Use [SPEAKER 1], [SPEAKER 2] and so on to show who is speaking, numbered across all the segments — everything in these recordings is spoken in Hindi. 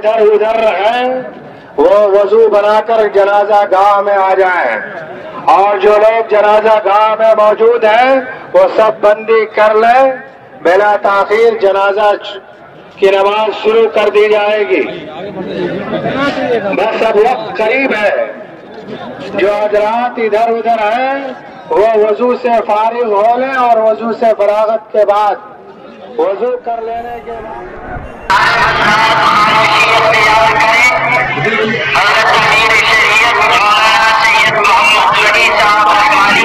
[SPEAKER 1] इधर उधर हैं वो वजू बनाकर जनाजा गाह में आ जाएं, और जो लोग जनाजा गाह में मौजूद हैं वो सब बंदी कर लें। बिला ताखीर जनाजा की नमाज शुरू कर दी जाएगी। बस अब वक्त करीब है। जो हजरात इधर उधर हैं वो वजू से फारिग हो लें, और वजू से फरागत के बाद वजू कर लेने के बाद मोहम्मद साहब रहमानी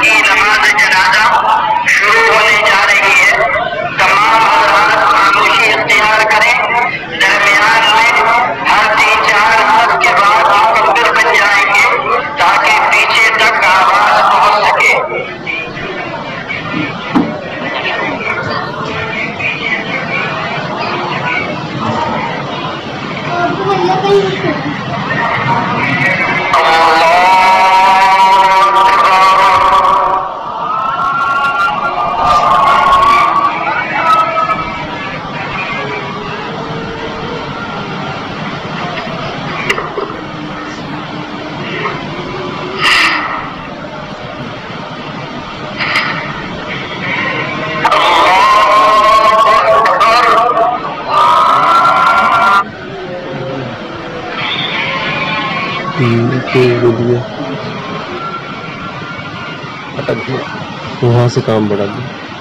[SPEAKER 1] की नमाज जनाजा शुरू होने जा रही है। तमाम हज़रात खामोशी इख्तियार करें। दरमियान में हर 3-4 हर्फ के बाद मुकब्बिर बन जाएंगे ताकि पीछे तक आवाज पहुंच सके।
[SPEAKER 2] वहाँ से काम बढ़ा दिया।